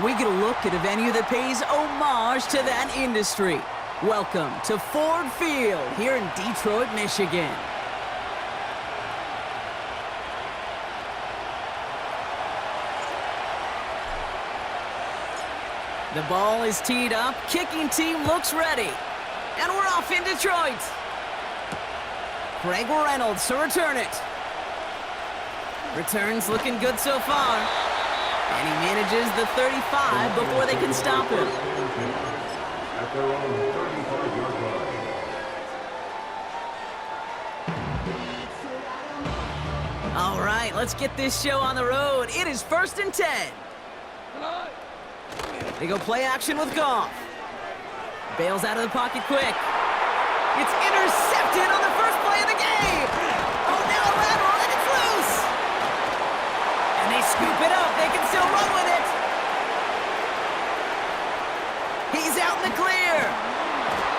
we get a look at a venue that pays homage to that industry. Welcome to Ford Field here in Detroit, Michigan. The ball is teed up, kicking team looks ready. And we're off in Detroit. Greg Reynolds to return it. Returns looking good so far. And he manages the 35 before they can stop him. At their own 35-yard line. All right, let's get this show on the road. It is 1st and 10. They go play action with Goff. Bails out of the pocket quick. It's intercepted on the first play of the game. Oh, now a lateral, and it's loose. And they scoop it up. They can still run with it. He's out in the clear.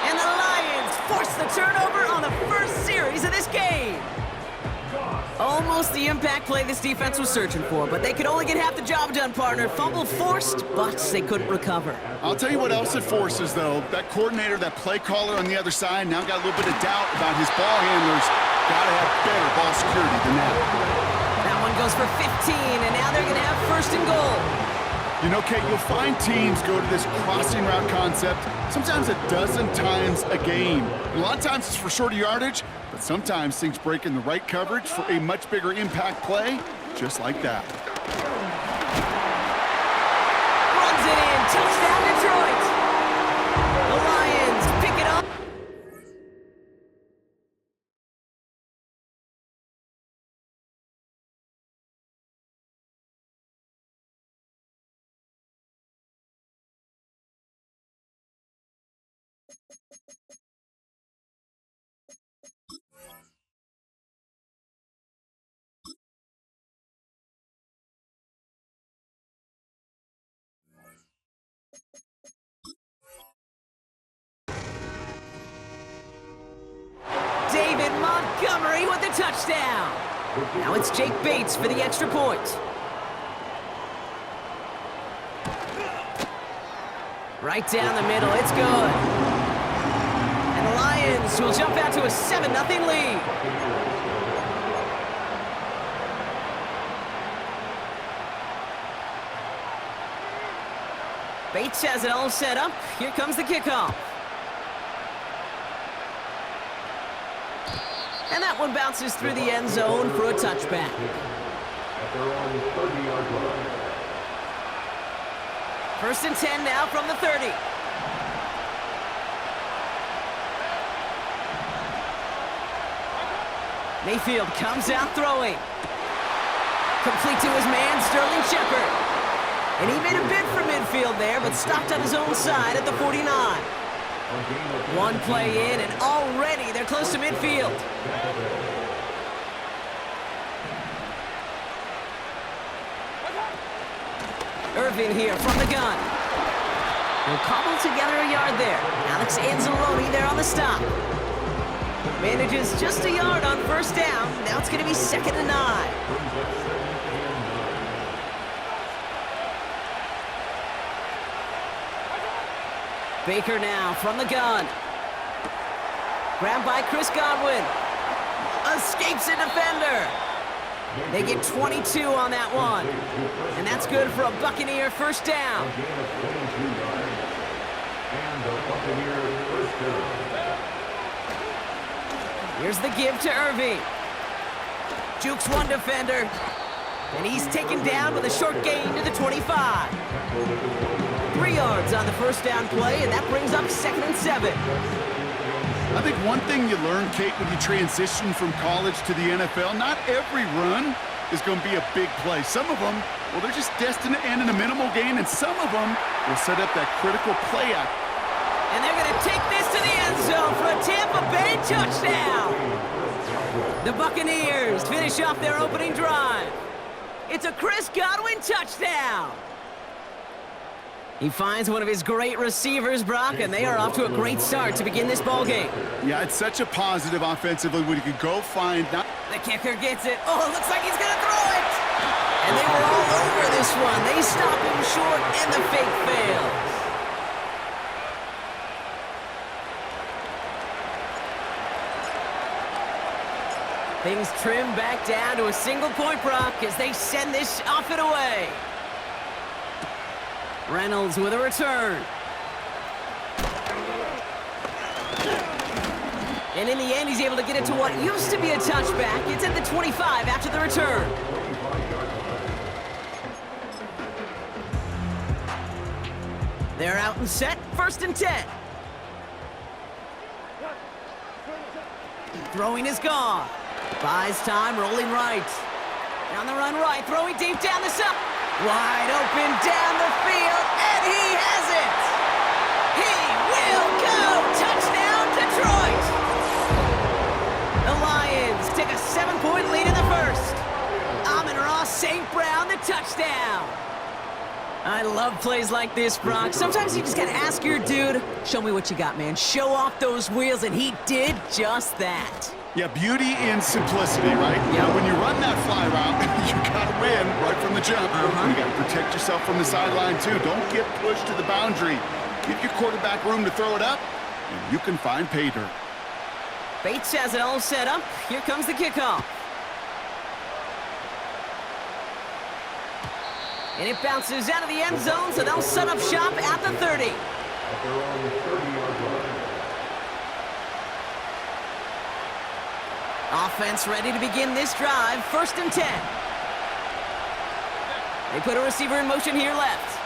And the Lions force the turnover on the first series of this game. Almost the impact play this defense was searching for, but they could only get half the job done, partner. Fumble forced, but they couldn't recover. I'll tell you what else it forces, though. That coordinator, that play caller on the other side, now got a little bit of doubt about his ball handlers. Got to have better ball security than that. That one goes for 15, and now they're going to have 1st and goal. You know, Kate, you'll find teams go to this crossing route concept sometimes a dozen times a game. A lot of times it's for shorter yardage, but sometimes things break in the right coverage for a much bigger impact play, just like that. Runs it in, touchdown Detroit. The Lions pick it up. David Montgomery with the touchdown. Now it's Jake Bates for the extra point. Right down the middle, it's good. And the Lions will jump out to a 7-0 lead. Bates has it all set up. Here comes the kickoff. And that one bounces through the end zone for a touchback. At their own 30-yard line. 1st and 10 now from the 30. Mayfield comes out throwing. Complete to his man, Sterling Shepard. And he made a bid for midfield there, but stopped on his own side at the 49. One play in, and already they're close to midfield. Irvin here from the gun. Will cobble together a yard there. Alex Anzalone there on the stop. Manages just a yard on 1st down. Now it's going to be 2nd and 9. Baker now from the gun. Grabbed by Chris Godwin. Escapes a defender. They get 22 on that one. And that's good for a Buccaneer 1st down. Here's the give to Irving. Jukes one defender. And he's taken down with a short gain to the 25. 3 yards on the 1st down play, and that brings up 2nd and 7. I think one thing you learn, Kate, when you transition from college to the NFL, not every run is going to be a big play. Some of them, well, they're just destined to end in a minimal gain, and some of them will set up that critical play act. And they're going to take this to the end zone for a Tampa Bay touchdown. The Buccaneers finish off their opening drive. It's a Chris Godwin touchdown. He finds one of his great receivers, Brock, and they are off to a great start to begin this ball game. Yeah, it's such a positive offensively when you can go find... The kicker gets it. Oh, it looks like he's going to throw it. And they were all over this one. They stop him short, and the Things trim back down to a single point, Brock, as they send this off and away. Reynolds with a return. And in the end, he's able to get it to what used to be a touchback. It's at the 25 after the return. They're out and set, 1st and 10. Throwing is gone. Buys time, rolling right. Down the run right, throwing deep down the side. Wide open down the field, and he has it! He will go! Touchdown, Detroit! The Lions take a 7-point lead in the first. Amon-Ra St. Brown, the touchdown. I love plays like this, Brock. Sometimes you just gotta ask your dude, show me what you got, man. Show off those wheels, and he did just that. Yeah, beauty in simplicity, right? Yeah. When you run that fly route, you gotta win right from the jump. You gotta protect yourself from the sideline, too. Don't get pushed to the boundary. Give your quarterback room to throw it up, and you can find pay dirt. Bates has it all set up. Here comes the kickoff. And it bounces out of the end zone, so they'll set up shop at the 30. At their own 30-yard line. Offense ready to begin this drive, 1st and 10. They put a receiver in motion here left.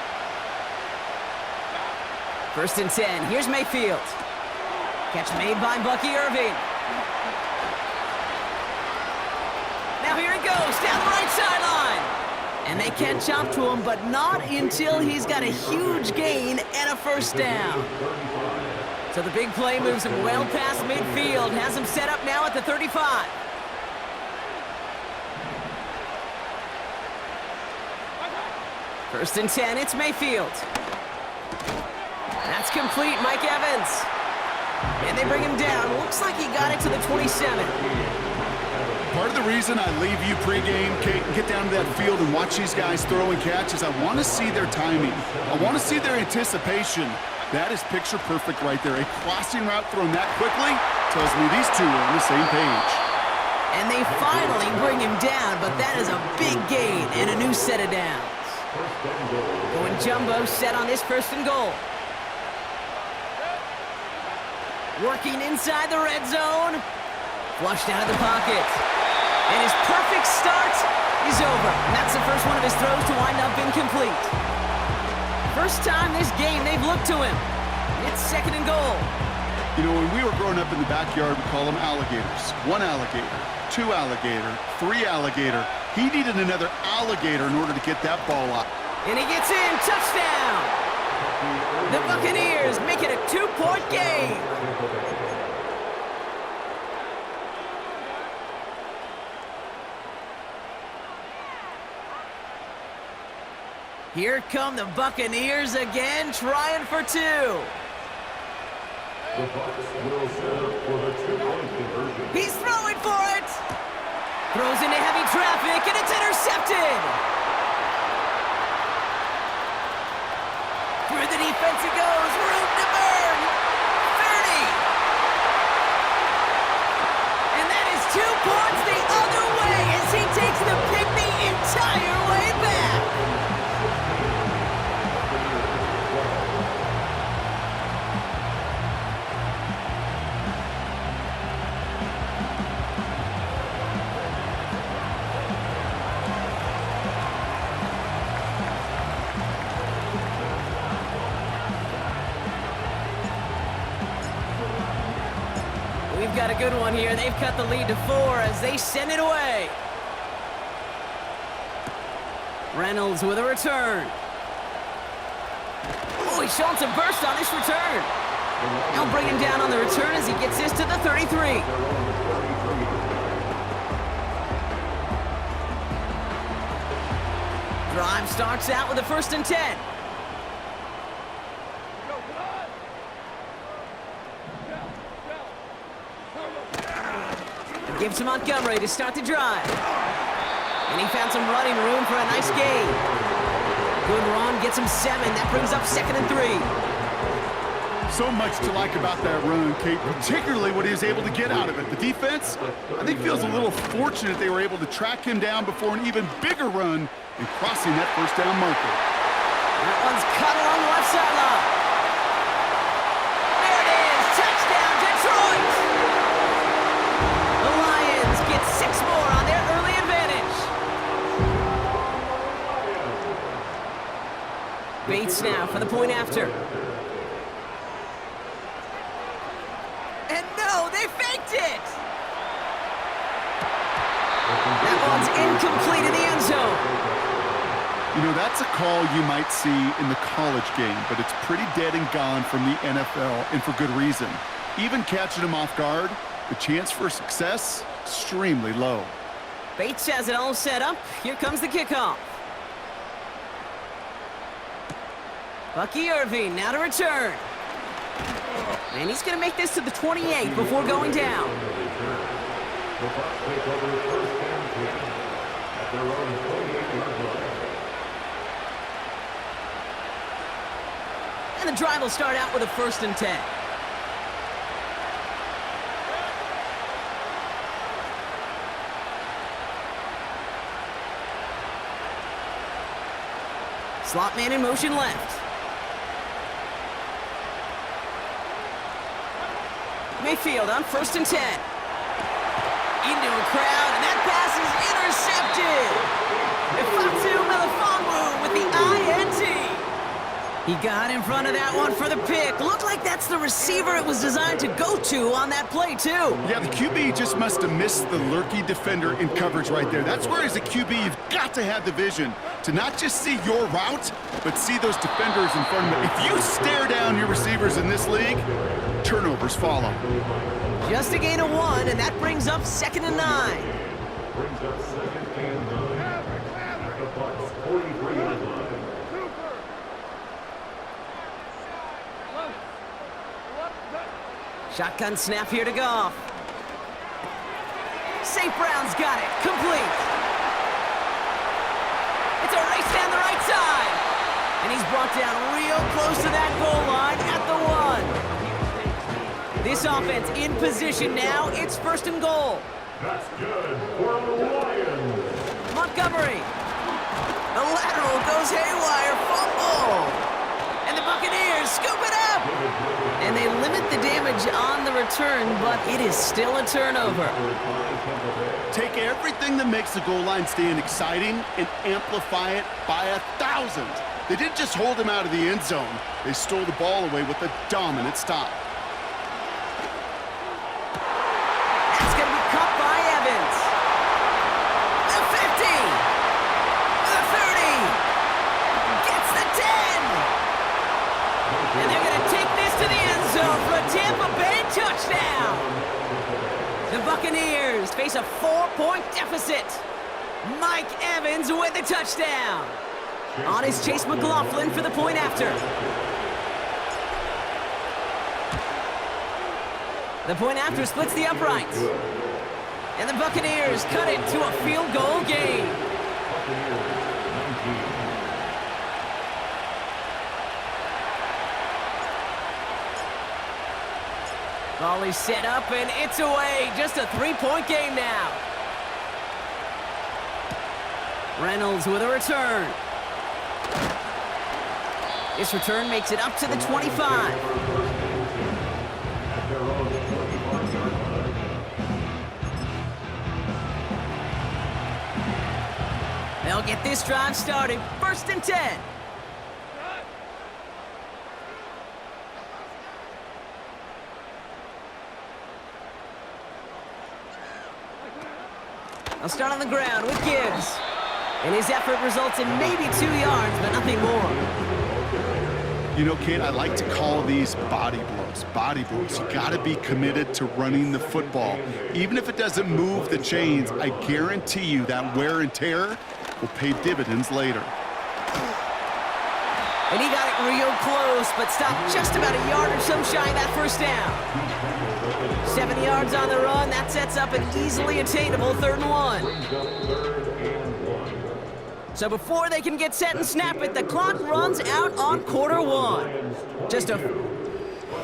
1st and 10, here's Mayfield. Catch made by Bucky Irving. Now here it goes, down the right sideline. And they catch up to him, but not until he's got a huge gain and a 1st down. So the big play moves him well past midfield, has him set up now at the 35. First and 10, it's Mayfield. That's complete, Mike Evans. And they bring him down. Looks like he got it to the 27. Part of the reason I leave you pregame, Kate, and get down to that field and watch these guys throw and catch is I want to see their timing. I want to see their anticipation. That is picture perfect right there. A crossing route thrown that quickly tells me these two are on the same page. And they finally bring him down, but that is a big gain and a new set of downs. Going jumbo set on this 1st and goal. Working inside the red zone. Flushed out of the pocket. And his perfect start is over. And that's the first one of his throws to wind up incomplete. First time this game they've looked to him. It's 2nd and goal. You know, when we were growing up in the backyard, we call them alligators. 1 alligator, 2 alligator, 3 alligator. He needed another alligator in order to get that ball up. And he gets in. Touchdown! The Buccaneers make it a 2-point game. Here come the Buccaneers again, trying for 2. The Bucs will set up for the 2-point conversion. He's throwing for it! Throws into heavy traffic, and it's intercepted! Through the defense it goes, room to burn! 30! And that is 2 points the other way as he takes the pick the entire way back! We've got a good one here. They've cut the lead to 4 as they send it away. Reynolds with a return. Oh, he's showing some burst on this return. They'll bring him down on the return as he gets this to the 33. Drive starts out with a 1st and 10. Gives to Montgomery to start the drive. And he found some running room for a nice gain. Good run, gets him 7. That brings up 2nd and 3. So much to like about that run, Kate, particularly what he was able to get out of it. The defense, I think, feels a little fortunate they were able to track him down before an even bigger run and crossing that first down marker. That one's cut along the left sideline. There it is, touchdown, Detroit! The Lions get 6 more on their early advantage. Bates now for the point after. And no, they faked it! That one's incomplete in the end zone. You know, that's a call you might see in the college game, but it's pretty dead and gone from the NFL, and for good reason. Even catching him off guard, the chance for success, extremely low. Bates has it all set up. Here comes the kickoff. Bucky Irving now to return. And he's going to make this to the 28 before going down. The Bucs take over first and 10 at their own 28-yard line. And the drive will start out with a 1st and 10. Slot man in motion left. Mayfield on 1st and 10. Into a crowd, and that pass is intercepted. Ifatu Melifonwu with the INT. He got in front of that one for the pick. Looked like that's the receiver it was designed to go to on that play, too. Yeah, the QB just must have missed the lurky defender in coverage right there. That's where, as a QB, you've got to have the vision to not just see your route, but see those defenders in front of you. If you stare down your receivers in this league, turnovers follow. Just a gain of 1, and that brings up 2nd and 9. Brings up 2nd and 9 at the Bucs' 43-yard line. Shotgun snap here to Goff. St. Brown's got it. Complete. It's a race down the right side. And he's brought down real close to that goal line at the 1. This offense in position now. It's 1st and goal. That's good for the Lions. Montgomery. The lateral goes haywire. Fumble. And the Buccaneers scoop it up. And they limit the damage on the return, but it is still a turnover. Take everything that makes the goal line stand exciting and amplify it by 1,000. They didn't just hold him out of the end zone. They stole the ball away with a dominant stop. That's going to be caught by Evans. The 50. The 30. Gets the 10. And they're going to take this to the end zone for a Tampa Bay touchdown. The Buccaneers face a 4-point deficit. Mike Evans with the touchdown. On is Chase McLaughlin for the point after. The point after splits the uprights. And the Buccaneers cut it to a field goal game. Volley set up, and it's away. Just a 3-point game now. Reynolds with a return. This return makes it up to the 25. They'll get this drive started. 1st and 10. They'll start on the ground with Gibbs. And his effort results in maybe 2 yards, but nothing more. You know, Kate, I like to call these body blows. Body blows. You got to be committed to running the football. Even if it doesn't move the chains, I guarantee you that wear and tear will pay dividends later. And he got it real close, but stopped just about a yard or so shy of that 1st down. 7 yards on the run. That sets up an easily attainable 3rd and 1. So before they can get set and snap it, the clock runs out on quarter 1.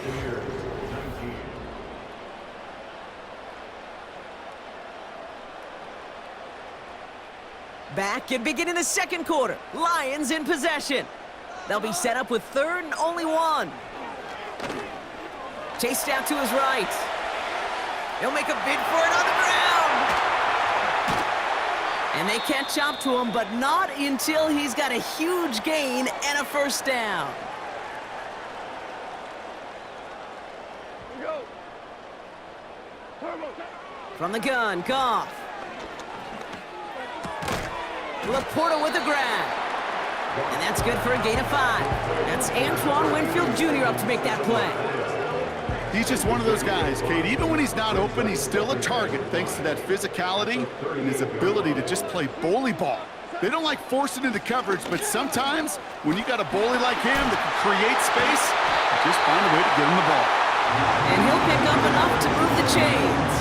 Buccaneers, 19. Back and beginning the second quarter. Lions in possession. They'll be set up with third and only one. Chased out to his right. He'll make a bid for it on the ground. And they catch up to him, but not until he's got a huge gain and a first down. From the gun, Goff. Laporta with the grab. And that's good for a gain of 5. That's Antoine Winfield Jr. up to make that play. He's just one of those guys, Kate. Even when he's not open, he's still a target thanks to that physicality and his ability to just play bully ball. They don't like forcing into coverage, but sometimes when you got a bully like him that can create space, just find a way to get him the ball. And he'll pick up enough to move the chains.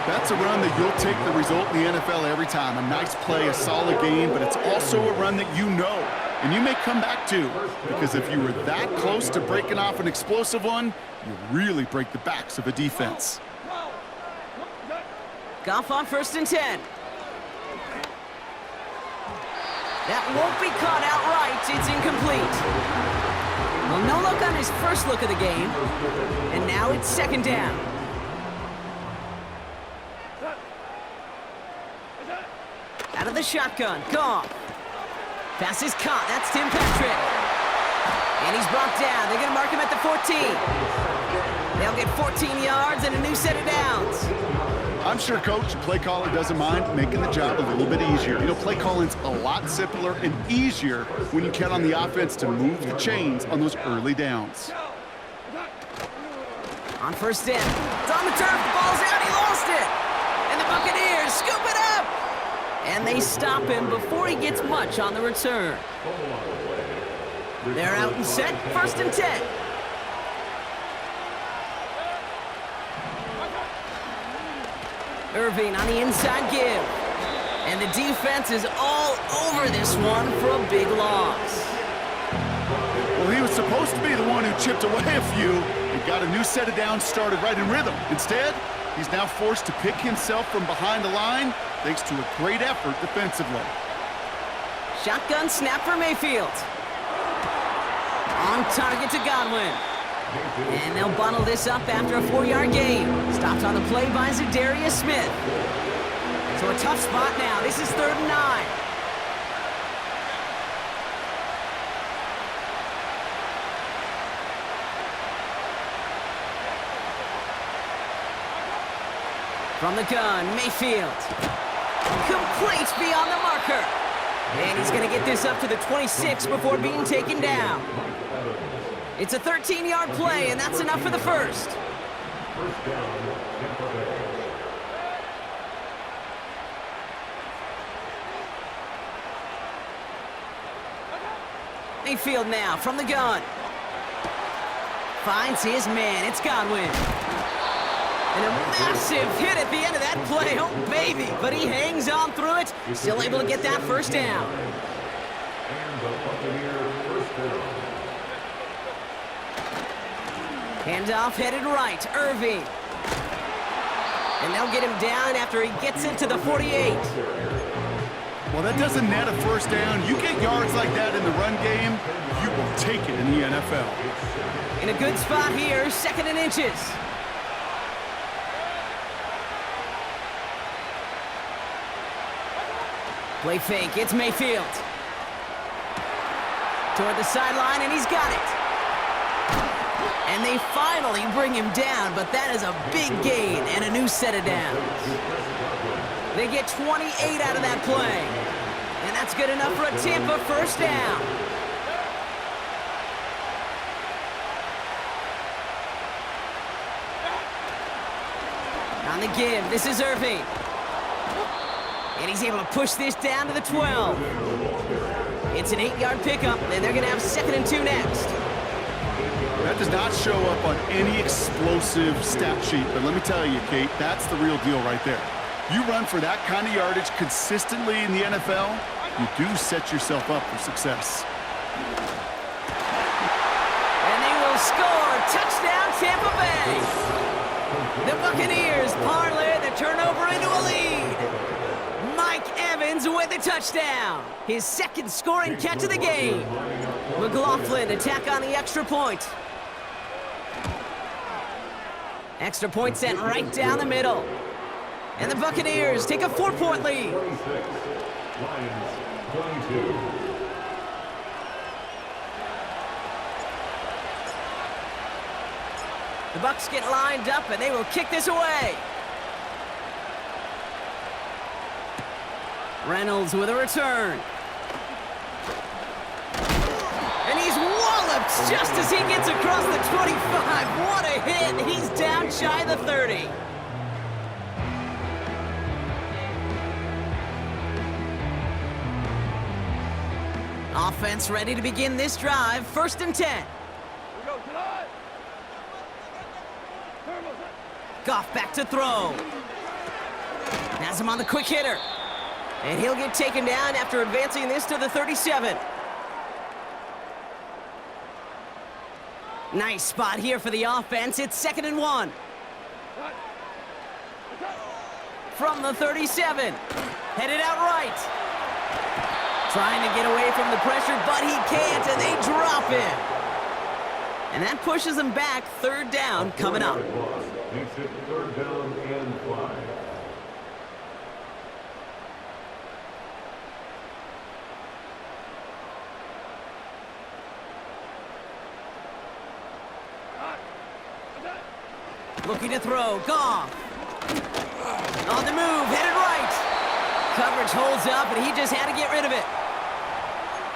That's a run that you'll take the result in the NFL every time. A nice play, a solid game, but it's also a run that you know, and you may come back to, because if you were that close to breaking off an explosive one, you really break the backs of a defense. Goff on 1st and 10. That won't be caught outright. It's incomplete. Well, no look on his first look of the game, and now it's 2nd down. Out of the shotgun, Goff. Pass is caught, that's Tim Patrick. And he's brought down, they're gonna mark him at the 14. They'll get 14 yards and a new set of downs. I'm sure Coach, play caller doesn't mind making the job a little bit easier. You know, play calling's a lot simpler and easier when you count on the offense to move the chains on those early downs. On 1st down, it's on the turf, the ball's out, he lost it. And the Buccaneers scoop it up. And they stop him before he gets much on the return. They're out and set, 1st and 10. Irving on the inside give. And the defense is all over this one for a big loss. Well, he was supposed to be the one who chipped away a few and got a new set of downs started right in rhythm. Instead, he's now forced to pick himself from behind the line thanks to a great effort defensively. Shotgun snap for Mayfield. On target to Godwin. And they'll bundle this up after a 4-yard gain. Stopped on the play by Zadarius Smith. So a tough spot now. This is 3rd and 9. From the gun, Mayfield. Complete beyond the marker. And he's going to get this up to the 26 before being taken down. It's a 13-yard play, and that's enough for the first. First down, Tampa Bay. Mayfield now from the gun. Finds his man. It's Godwin. And a massive hit at the end of that play. Oh, baby. But he hangs on through it. Still able to get that first down. And the Buccaneers first down. Handoff headed right. Irving. And they'll get him down after he gets into the 48. Well, that doesn't net a first down. You get yards like that in the run game, you will take it in the NFL. In a good spot here, 2nd and inches. Play fake, it's Mayfield. Toward the sideline, and he's got it. And they finally bring him down, but that is a big gain and a new set of downs. They get 28 out of that play. And that's good enough for a Tampa first down. On the give, this is Irving. And he's able to push this down to the 12. It's an 8-yard pickup, and they're going to have 2nd and 2 next. That does not show up on any explosive stat sheet, but let me tell you, Kate, that's the real deal right there. You run for that kind of yardage consistently in the NFL, you do set yourself up for success. And they will score touchdown, Tampa Bay. The Buccaneers parlay the turnover into a lead. Mike Evans with the touchdown. His second scoring catch of the game. McLaughlin attack on the extra point. Extra point sent right down the middle. And the Buccaneers take a 4-point lead. 26, Lions 22. The Bucs get lined up and they will kick this away. Reynolds with a return. And he's walloped just as he gets across the 25. What a hit. He's down shy of the 30. Offense ready to begin this drive. 1st and 10. Goff back to throw. Has him on the quick hitter. And he'll get taken down after advancing this to the 37. Nice spot here for the offense. It's 2nd and 1. From the 37. Headed out right. Trying to get away from the pressure, but he can't, and they drop him. And that pushes them back. 3rd down coming up. Makes it 3rd down and 5. Looking to throw. Goff. On the move. Headed right. Coverage holds up, and he just had to get rid of it.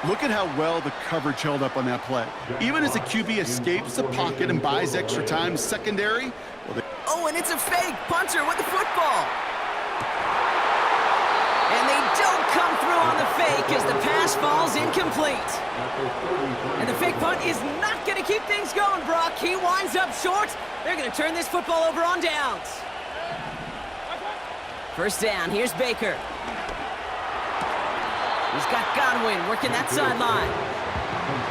Look at how well the coverage held up on that play. Even as the QB escapes the pocket and buys extra time secondary. Oh, and it's a fake. Punter with the football. And they don't come through on the fake as the pass falls incomplete. And the fake punt is not going to keep things going, Brock. He winds up short. They're going to turn this football over on downs. 1st down. Here's Baker. He's got Godwin working that sideline.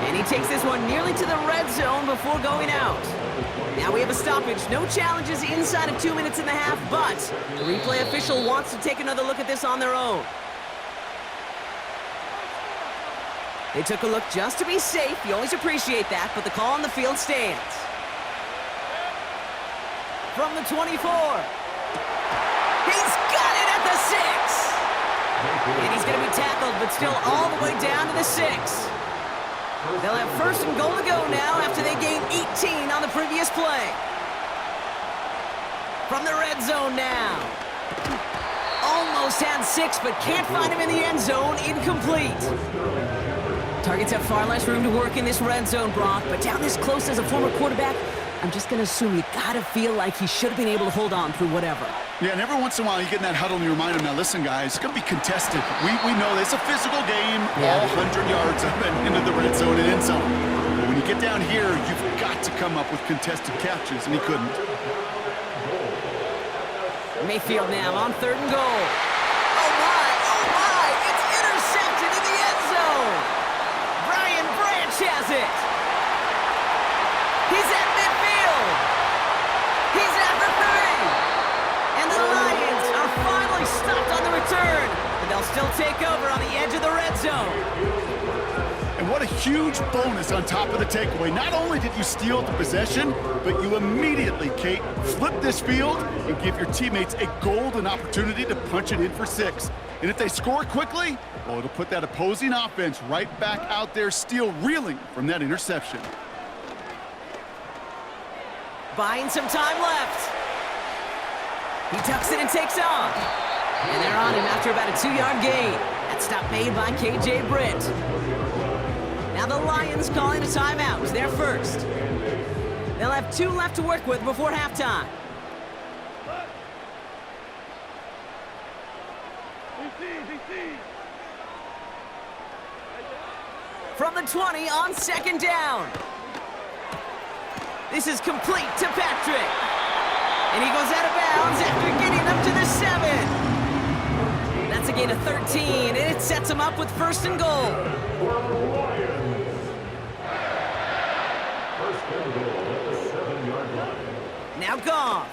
And he takes this one nearly to the red zone before going out. Now we have a stoppage. No challenges inside of 2 minutes and a half, but the replay official wants to take another look at this on their own. They took a look just to be safe. You always appreciate that, but the call on the field stands. From the 24. He's got it at the 6. And he's going to be tackled, but still all the way down to the 6. They'll have 1st and goal to go now after they gained 18 on the previous play. From the red zone now. Almost had 6, but can't find him in the end zone. Incomplete. Targets have far less room to work in this red zone, Brock, but down this close as a former quarterback, I'm just going to assume you got to feel like he should have been able to hold on through whatever. Yeah, and every once in a while you get in that huddle and you remind him, now listen, guys, it's going to be contested. We know it's a physical game, all 100 yards up and into the red zone and end zone. But when you get down here, you've got to come up with contested catches, and he couldn't. Mayfield now on 3rd and goal. Oh my, it's intercepted in the end zone. Brian Branch has it. He's at midfield. He's at the 30. And the Lions are finally stopped on the return. But they'll still take over on the edge of the red zone. And what a huge bonus on top of the takeaway. Not only did you steal the possession, but you immediately, Kate, flip this field and give your teammates a golden opportunity to punch it in for 6. And if they score quickly, well, it'll put that opposing offense right back out there, still reeling from that interception. Buying some time left. He tucks it and takes off. And they're on him after about a 2-yard gain. That stop made by KJ Britt. Now the Lions calling a timeout. It's their first. They'll have 2 left to work with before halftime. From the 20 on 2nd down. This is complete to Patrick. And he goes out of bounds after getting up to the 7. That's a gain of 13, and it sets him up with 1st and goal. First and goal. Now Goff.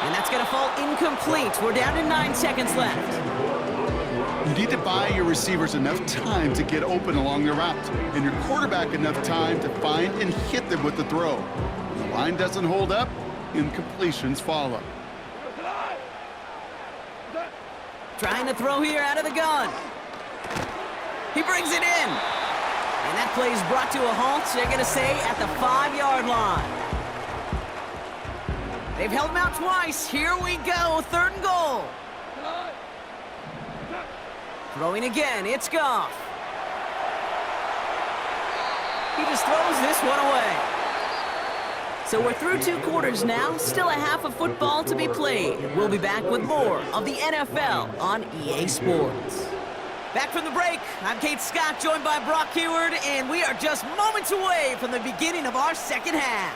And that's going to fall incomplete. We're down to 9 seconds left. You need to buy your receivers enough time to get open along the route, and your quarterback enough time to find and hit them with the throw. When the line doesn't hold up, incompletions follow. Trying to throw here out of the gun. He brings it in. And that play is brought to a halt, they're going to say, at the 5-yard line. They've held him out twice. Here we go, 3rd and goal. Throwing again, it's Goff. He just throws this one away. So we're through 2 quarters now, still a half of football to be played. We'll be back with more of the NFL on EA Sports. Back from the break, I'm Kate Scott, joined by Brock Hayward, and we are just moments away from the beginning of our second half.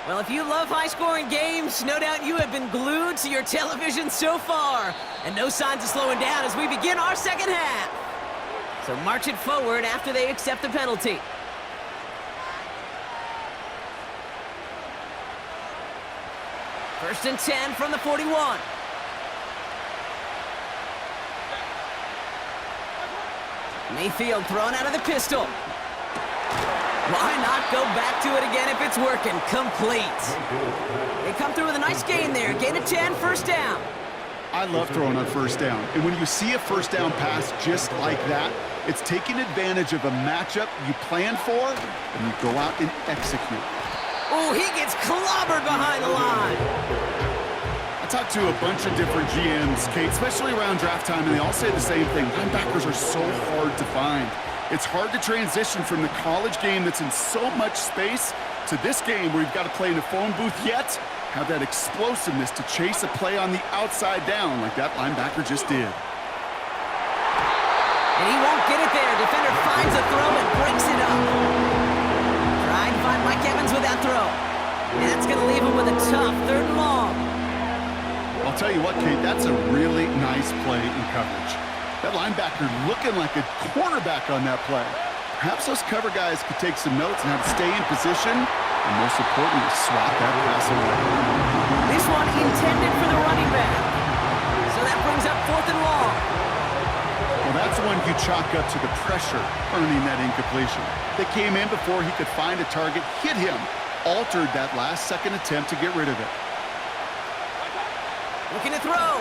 Well, if you love high-scoring games, no doubt you have been glued to your television so far, and no signs of slowing down as we begin our second half. So march it forward after they accept the penalty. First and 10 from the 41. Mayfield thrown out of the pistol. Why not go back to it again if it's working? Complete. They come through with a nice gain there. Gain of 10, first down. I love throwing on first down. And when you see a first down pass just like that, it's taking advantage of a matchup you planned for, and you go out and execute. Oh, he gets clobbered behind the line. I talked to a bunch of different GMs, Kate, especially around draft time, and they all say the same thing. Linebackers are so hard to find. It's hard to transition from the college game that's in so much space to this game where you've got to play in a phone booth yet have that explosiveness to chase a play on the outside down like that linebacker just did. And he won't get it there. Defender finds a throw and breaks it up. Trying to find Mike Evans with that throw. And that's going to leave him with a tough 3rd and long. I'll tell you what, Kate, that's a really nice play in coverage. That linebacker looking like a quarterback on that play. Perhaps those cover guys could take some notes and how to stay in position, and most importantly, swat that pass away. This one intended for the running back. So that brings up 4th and long. Well, that's one you chalk up to the pressure earning that incompletion. They came in before he could find a target, hit him, altered that last-second attempt to get rid of it. Looking to throw.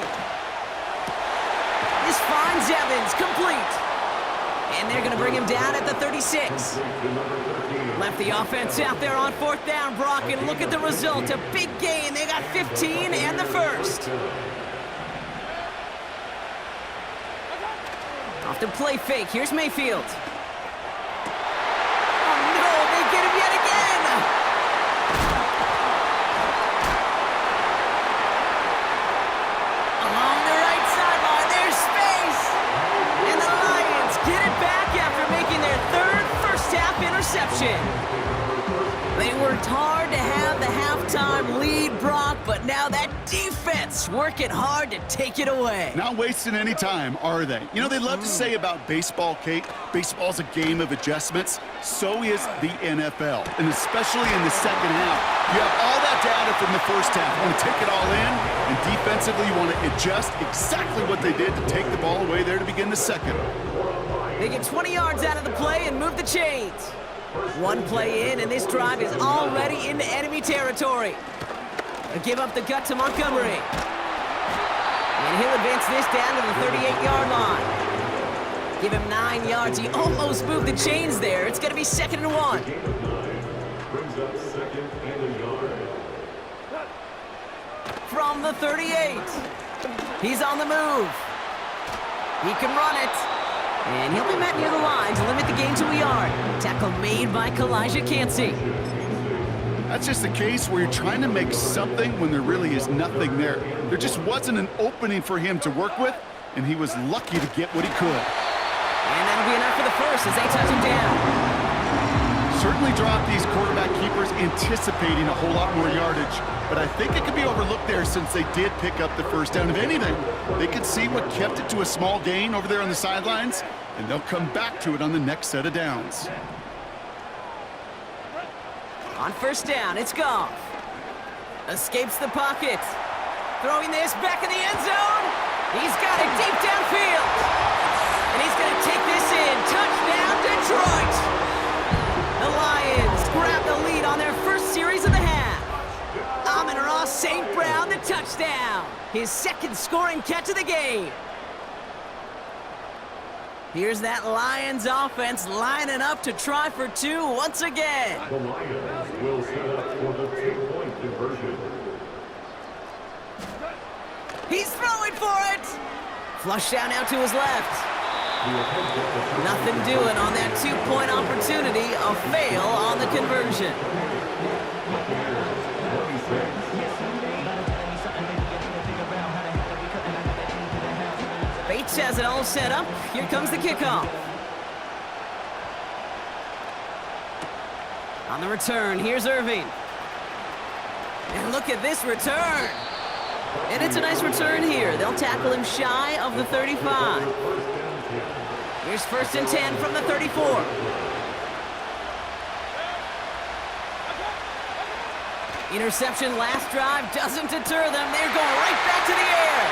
This finds Evans, complete. And they're going to bring him down at the 36. Left the offense out there on 4th down, Brock, and look at the result. A big gain. They got 15 and the first. Off to play fake. Here's Mayfield. Oh, no, they get him yet again. Along the right sideline, there's space. And the Lions get it back after making their 3rd first-half interception. They worked hard to have the halftime lead, Brock, but now that defense working hard to take it away. Not wasting any time, are they? You know, they love to say about baseball, Kate, baseball's a game of adjustments. So is the NFL, and especially in the second half. You have all that data from the first half. You want to take it all in, and defensively you want to adjust exactly what they did to take the ball away there to begin the second. They get 20 yards out of the play and move the chains. One play in, and this drive is already into enemy territory. They give up the gut to Montgomery. And he'll advance this down to the 38-yard line. Give him 9 yards. He almost moved the chains there. It's going to be 2nd and 1. Brings up 2nd and a yard. From the 38. He's on the move. He can run it. And he'll be met near the line to limit the gain to a yard. Tackle made by Kalijah Cansey. That's just a case where you're trying to make something when there really is nothing there. There just wasn't an opening for him to work with, and he was lucky to get what he could. And that'll be enough for the first as they touch him down. Certainly dropped these quarterback keepers anticipating a whole lot more yardage, but I think it could be overlooked there since they did pick up the first down. If anything, they could see what kept it to a small gain over there on the sidelines, and they'll come back to it on the next set of downs. On first down, it's Goff. Escapes the pocket. Throwing this back in the end zone. He's got it deep downfield. And he's going to take this in. Touchdown, Detroit. The Lions grab the lead on their first series of the half. Amon-Ra St. Brown, the touchdown. His second scoring catch of the game. Here's that Lions offense lining up to try for two once again. The Lions will set up for the 2-point conversion. He's throwing for it. Flush down now to his left. Nothing doing on that 2-point opportunity. A fail on the conversion. Bates has it all set up. Here comes the kickoff. On the return, here's Irving. And look at this return. And it's a nice return here. They'll tackle him shy of the 35. Here's first and 10 from the 34. Interception last drive doesn't deter them. They're going right back to the air.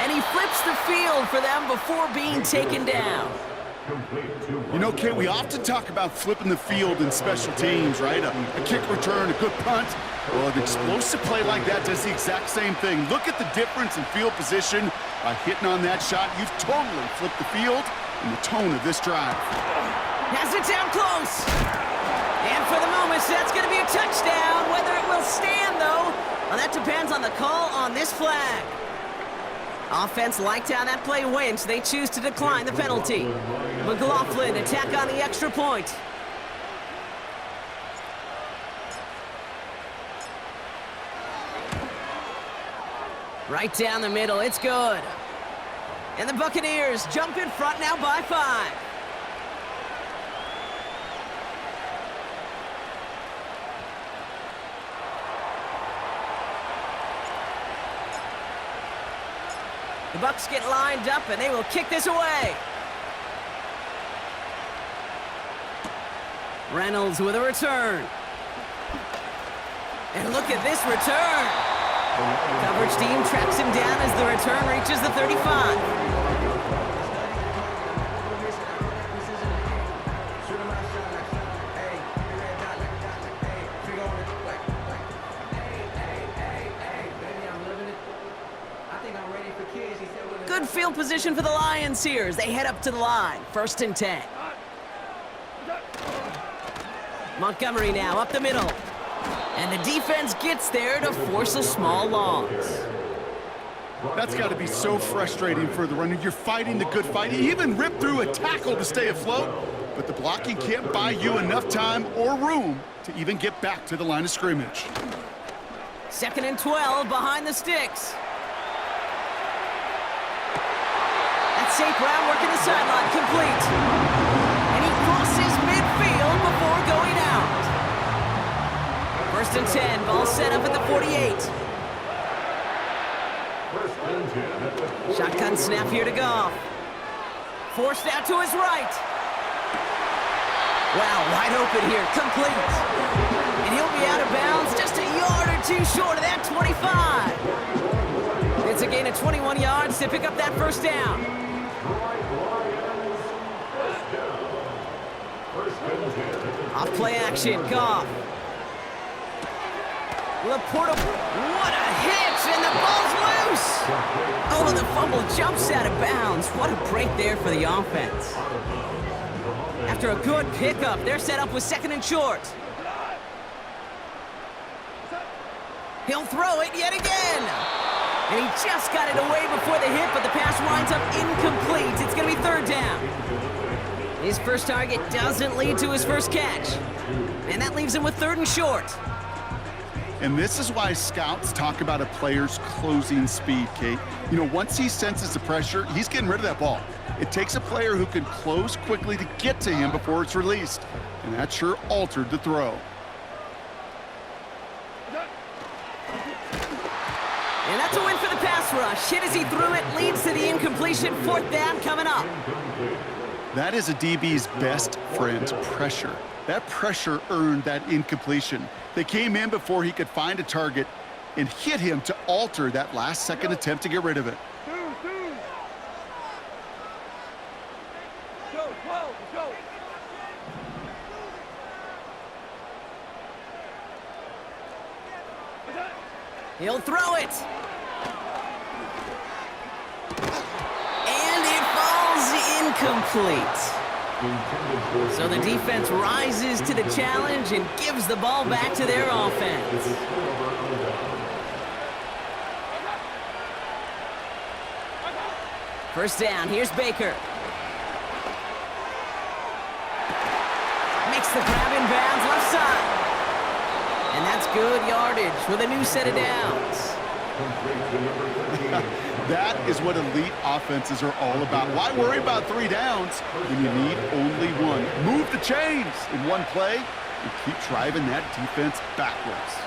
And he flips the field for them before being taken down. You know, Kate, we often talk about flipping the field in special teams, right? A kick return, a good punt. Well, an explosive play like that does the exact same thing. Look at the difference in field position. By hitting on that shot, you've totally flipped the field and the tone of this drive. Has it down close. And for the moment, that's going to be a touchdown. Whether it will stand, though, well, that depends on the call on this flag. Offense liked how that play went, so they choose to decline the penalty. McLaughlin attack on the extra point. Right down the middle, it's good. And the Buccaneers jump in front now by 5. The Bucs get lined up, and they will kick this away. Reynolds with a return. And look at this return. Coverage team tracks him down as the return reaches the 35. Good field position for the Lions here as they head up to the line. First and 10. Montgomery now up the middle. And the defense gets there to force a small loss. That's got to be so frustrating for the runner. You're fighting the good fight. You even rip through a tackle to stay afloat, but the blocking can't buy you enough time or room to even get back to the line of scrimmage. Second and 12 behind the sticks. That's St. Brown working the sideline, complete. And he crosses midfield before going out. First and 10, ball set up at the 48. Shotgun snap here to Goff. Forced out to his right. Wow, wide open here, complete. And he'll be out of bounds just a yard or two short of that 25. It's a gain of 21 yards to pick up that first down. Off play action, Goff. Laporta, what a hit, and the ball's loose! Oh, the fumble jumps out of bounds. What a break there for the offense. After a good pickup, they're set up with second and short. He'll throw it yet again. And he just got it away before the hit, but the pass winds up incomplete. It's going to be third down. His first target doesn't lead to his first catch. And that leaves him with third and short. And this is why scouts talk about a player's closing speed, Kate. You know, once he senses the pressure, he's getting rid of that ball. It takes a player who can close quickly to get to him before it's released. And that sure altered the throw. And that's a win for the pass rush. Hit as he threw it, leads to the incompletion. Fourth down coming up. That is a DB's best friend, pressure. That pressure earned that incompletion. They came in before he could find a target and hit him to alter that last-second attempt to get rid of it. He'll throw it. And it falls incomplete. So the defense rises to the challenge and gives the ball back to their offense. First down, here's Baker. Makes the grab in bounds left side. And that's good yardage with a new set of downs. That is what elite offenses are all about. Why worry about 3 downs when you need only one? Move the chains in one play and keep driving that defense backwards.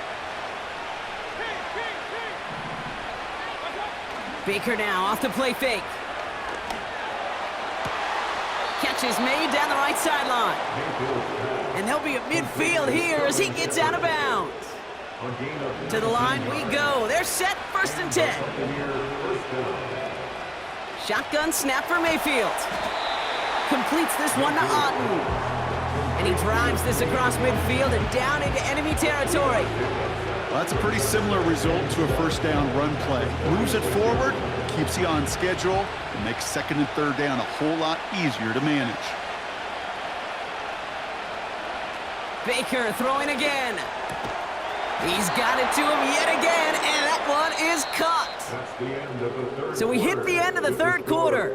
Baker now off the play fake. Catch is made down the right sideline. And they'll be at midfield here as he gets out of bounds. To the line we go. They're set, 1st and 10. Shotgun snap for Mayfield. Completes this one to Otten. And he drives this across midfield and down into enemy territory. Well, that's a pretty similar result to a first down run play. Moves it forward, keeps you on schedule, and makes 2nd and 3rd down a whole lot easier to manage. Baker throwing again. He's got it to him yet again, and that one is caught. So we hit the end of the 3rd quarter.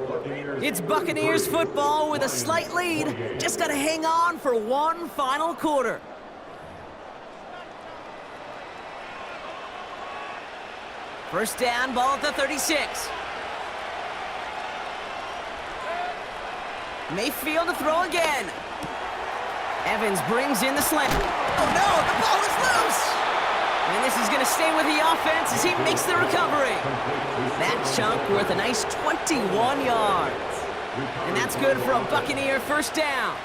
It's Buccaneers football with a slight lead. Just got to hang on for one final quarter. First down, ball at the 36. Mayfield to throw again. Evans brings in the slant. Oh no, the ball is loose! And this is going to stay with the offense as he makes the recovery. That chunk worth a nice 21 yards. And that's good for a Buccaneer first down.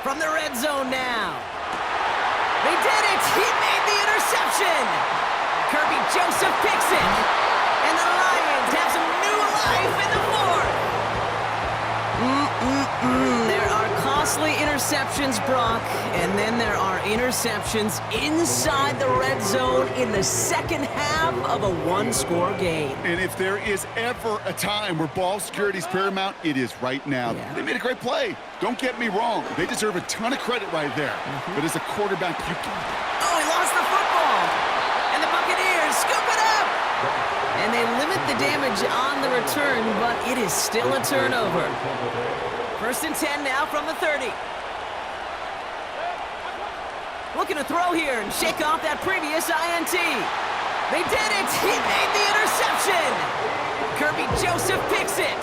From the red zone now. They did it! He made the interception! Kirby Joseph picks it! And the Lions have some new life in the 4th! There are costly interceptions, Brock, and then there are interceptions inside the red zone in the second half of a one-score game. And if there is ever a time where ball security is paramount, it is right now. Yeah. They made a great play. Don't get me wrong. They deserve a ton of credit right there. But as a quarterback, you can... Oh, he lost the football! And the Buccaneers scoop it up! And they limit the damage on the return, but it is still a turnover. 1st and 10 now from the 30. Looking to throw here and shake off that previous INT. They did it! He made the interception! Kirby Joseph picks it!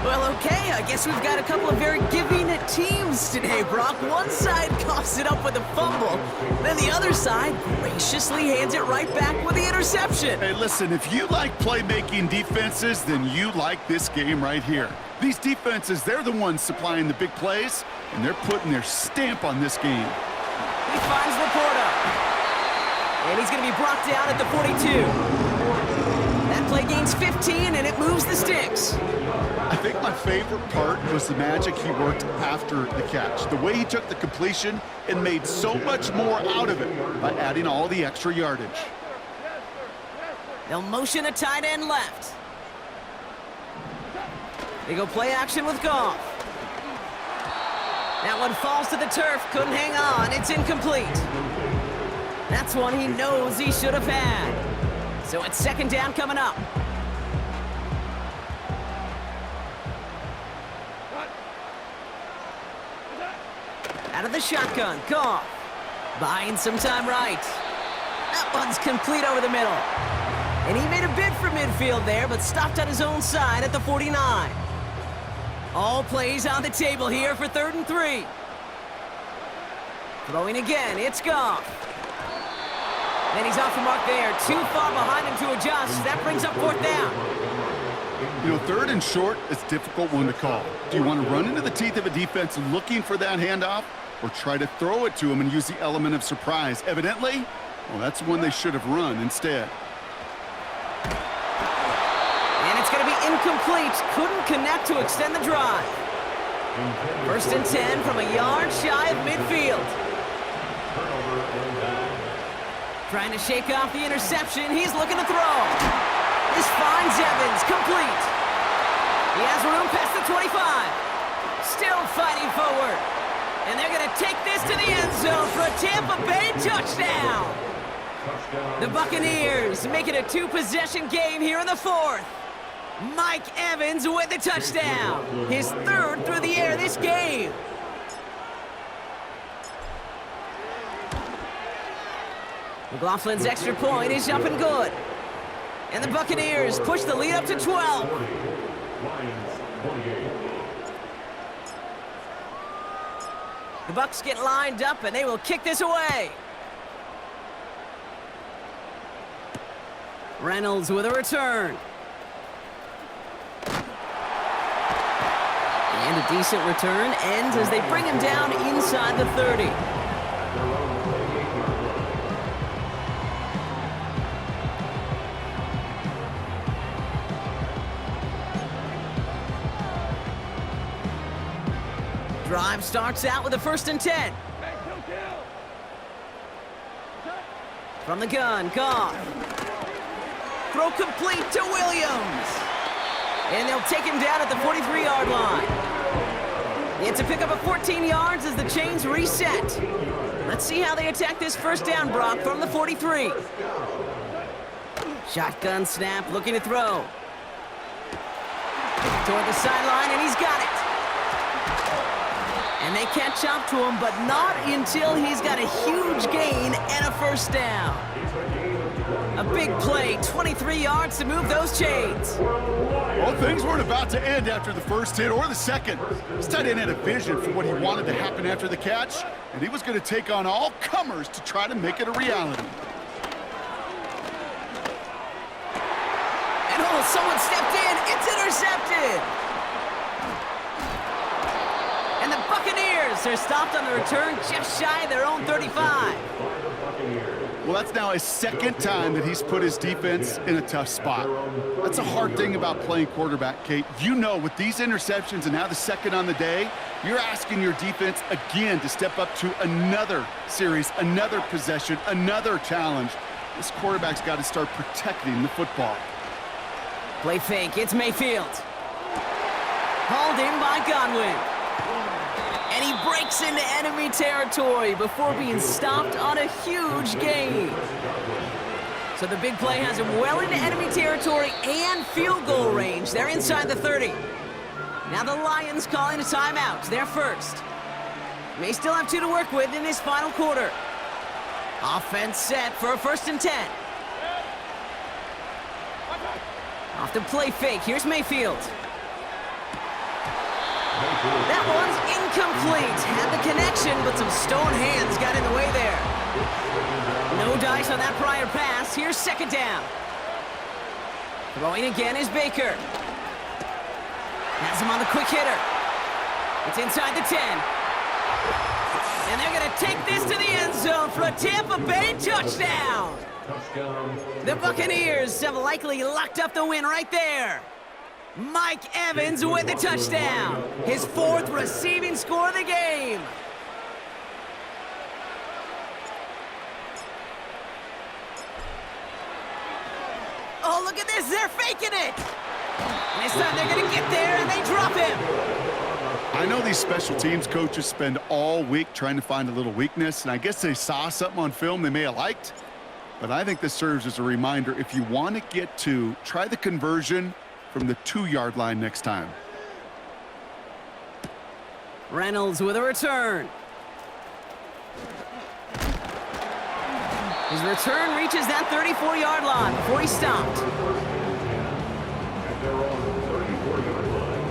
Well, okay, I guess we've got a couple of very giving teams today, Brock. One side coughs it up with a fumble, then the other side graciously hands it right back with the interception. Hey, listen, if you like playmaking defenses, then you like this game right here. These defenses, they're the ones supplying the big plays, and they're putting their stamp on this game. He finds Laporta. And he's going to be brought down at the 42. That play gains 15, and it moves the sticks. I think my favorite part was the magic he worked after the catch. The way he took the completion and made so much more out of it by adding all the extra yardage. They'll motion a tight end left. They go play action with Goff. That one falls to the turf, couldn't hang on, it's incomplete. That's one he knows he should have had. So it's 2nd down coming up. Out of the shotgun, Goff. Buying some time right. That one's complete over the middle. And he made a bid for midfield there, but stopped on his own side at the 49. All plays on the table here for 3rd and 3. Throwing again, it's Goff. And he's off the mark there. Too far behind him to adjust. That brings up fourth down. You know, third and short is a difficult one to call. Do you want to run into the teeth of a defense looking for that handoff, or try to throw it to him and use the element of surprise? Evidently, well, that's one they should have run instead. And it's going to be incomplete. Couldn't connect to extend the drive. First and 10 from a yard shy of midfield. Trying to shake off the interception. He's looking to throw. This finds Evans, complete. He has room past the 25. Still fighting forward. And they're going to take this to the end zone for a Tampa Bay touchdown. The Buccaneers make it a two-possession game here in the fourth. Mike Evans with the touchdown. His third through the air this game. McLaughlin's extra point is up and good. And the Buccaneers push the lead up to 12. The Bucs get lined up and they will kick this away. Reynolds with a return. And a decent return ends as they bring him down inside the 30. Drive starts out with a first and 10. From the gun, Goff. Throw complete to Williams. And they'll take him down at the 43-yard line. It's a pickup of 14 yards as the chains reset. Let's see how they attack this first down, Brock, from the 43. Shotgun snap, looking to throw. Toward the sideline, and he's got it. And they catch up to him, but not until he's got a huge gain and a first down. A big play, 23 yards to move those chains. Well, things weren't about to end after the first hit or the second. This tight end had a vision for what he wanted to happen after the catch, and he was going to take on all comers to try to make it a reality. And oh, someone stepped in. It's intercepted. And the Buccaneers are stopped on the return just shy of their own 35. Well, that's now his second time that he's put his defense in a tough spot. That's a hard thing about playing quarterback, Kate. You know, with these interceptions and now the second on the day, you're asking your defense again to step up to another series, another possession, another challenge. This quarterback's got to start protecting the football. Play fake, it's Mayfield. Hauled in by Godwin. And he breaks into enemy territory before being stopped on a huge gain. So the big play has him well into enemy territory and field goal range. They're inside the 30. Now the Lions calling a timeout. They're first. May still have 2 to work with in this final quarter. Offense set for a first and 10. Off the play fake. Here's Mayfield. That one's incomplete. Had the connection, but some stone hands got in the way there. No dice on that prior pass. Here's second down. Throwing again is Baker. Has him on the quick hitter. It's inside the 10. And they're going to take this to the end zone for a Tampa Bay touchdown. The Buccaneers have likely locked up the win right there. Mike Evans with the touchdown. His 4th receiving score of the game. Oh, look at this. They're faking it. And this time they're going to get there, and they drop him. I know these special teams coaches spend all week trying to find a little weakness, and I guess they saw something on film they may have liked. But I think this serves as a reminder, if you want to get to, try the conversion from the 2-yard line next time. Reynolds with a return. His return reaches that 34-yard line before he's stopped. At their own 34-yard line.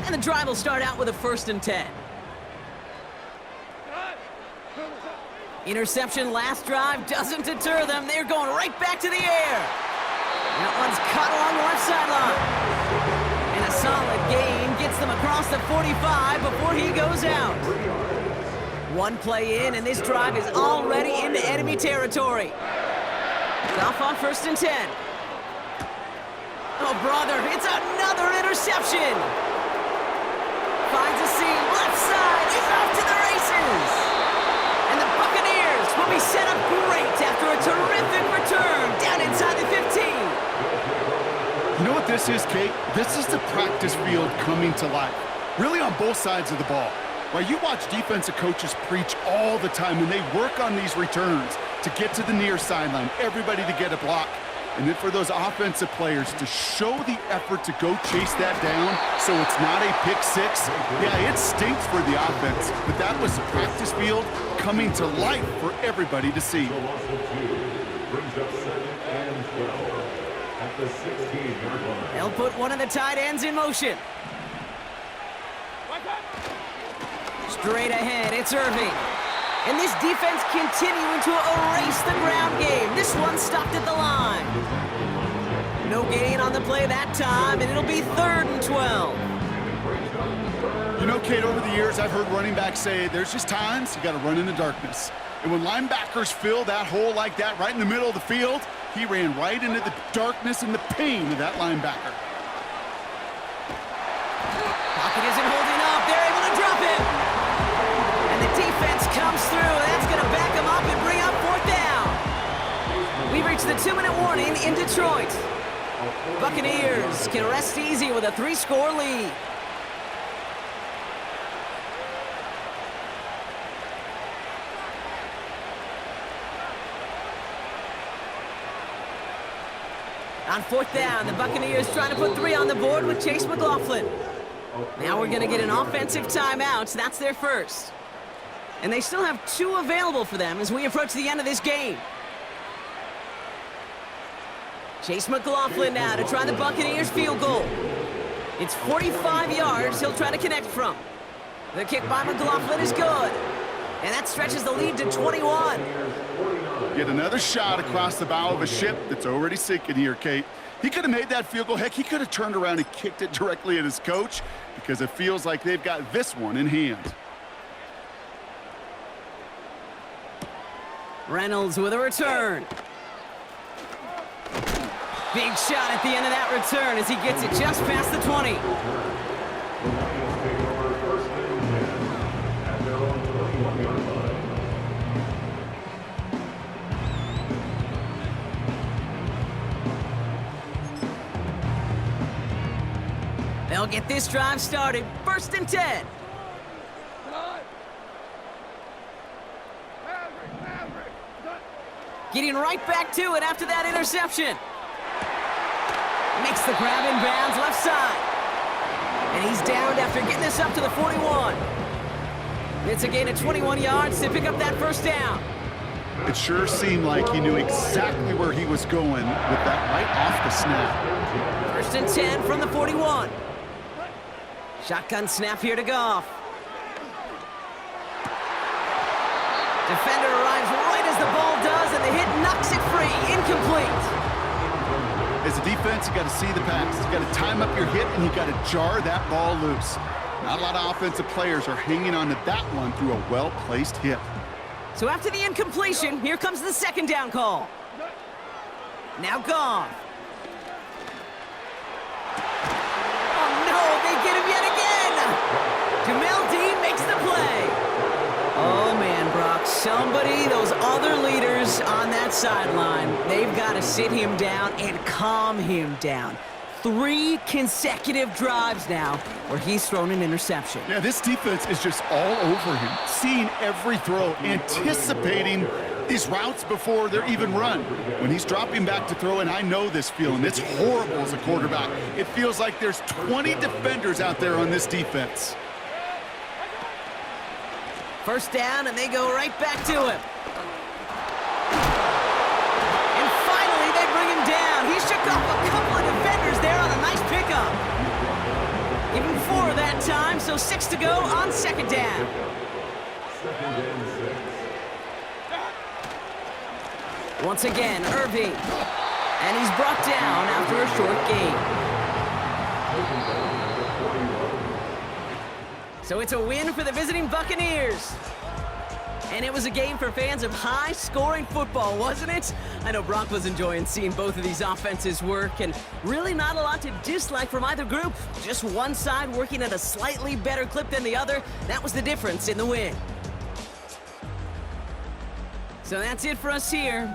And the drive will start out with a first and 10. Interception last drive doesn't deter them. They're going right back to the air. That one's caught along the left sideline. And a solid gain gets them across the 45 before he goes out. One play in, and this drive is already into enemy territory. Off on 1st and 10. Oh, brother, it's another interception. Finds a seam, left side, he's off to the races. And the Buccaneers will be set up great after a terrific return down inside the 15. You know what this is, Kate? This is the practice field coming to life. Really on both sides of the ball. While you watch defensive coaches preach all the time when they work on these returns to get to the near sideline, everybody to get a block. And then for those offensive players to show the effort to go chase that down so it's not a pick six. Yeah, it stinks for the offense, but that was the practice field coming to life for everybody to see. Brings up 2nd and 12 at the 16-yard line. They'll put one of the tight ends in motion. Straight ahead, it's Irving. And this defense continuing to erase the ground game. This one stopped at the line. No gain on the play that time, and it'll be 3rd and 12. You know, Kate, over the years, I've heard running backs say there's just times you got to run in the darkness. And when linebackers fill that hole like that right in the middle of the field, he ran right into the darkness and the pain of that linebacker. Pocket isn't holding up. They're able to drop it. And the defense comes through. That's going to back them up and bring up 4th down. We reach the 2-minute warning in Detroit. Buccaneers can rest easy with a 3-score lead. On 4th down, the Buccaneers trying to put 3 on the board with Chase McLaughlin. Now we're going to get an offensive timeout. That's their first. And they still have 2 available for them as we approach the end of this game. Chase McLaughlin now to try the Buccaneers field goal. It's 45 yards he'll try to connect from. The kick by McLaughlin is good. And that stretches the lead to 21. Get another shot across the bow of a ship that's already sinking here, Kate. He could have made that field goal. Heck, he could have turned around and kicked it directly at his coach because it feels like they've got this one in hand. Reynolds with a return. Big shot at the end of that return as he gets it just past the 20. They'll get this drive started. 1st and 10. Getting right back to it after that interception. Makes the grab in bounds left side. And he's downed after getting this up to the 41. It's a gain of 21 yards to pick up that 1st down. It sure seemed like he knew exactly where he was going with that right off the snap. 1st and 10 from the 41. Shotgun snap here to Goff. Defender arrives right as the ball does, and the hit knocks it free. Incomplete. As a defense, you got to see the pass. You got to time up your hit, and you got to jar that ball loose. Not a lot of offensive players are hanging on to that one through a well-placed hit. So after the incompletion, here comes the 2nd down call. Now Goff. Oh no, they get him yet again. Jamel Dean makes the play. Oh man, Brock, somebody, those other leaders on that sideline, they've got to sit him down and calm him down. 3 consecutive drives now where he's thrown an interception. Yeah, this defense is just all over him, seeing every throw, anticipating these routes before they're even run. When he's dropping back to throw, and I know this feeling, it's horrible as a quarterback. It feels like there's 20 defenders out there on this defense. 1st down, and they go right back to him. And finally, they bring him down. He shook off a couple of defenders there on a nice pickup. Even 4 that time, so 6 to go on 2nd down. 2nd and 6. Once again, Irving. And he's brought down after a short gain. So it's a win for the visiting Buccaneers. And it was a game for fans of high-scoring football, wasn't it? I know Brock was enjoying seeing both of these offenses work, and really not a lot to dislike from either group. Just one side working at a slightly better clip than the other. That was the difference in the win. So that's it for us here.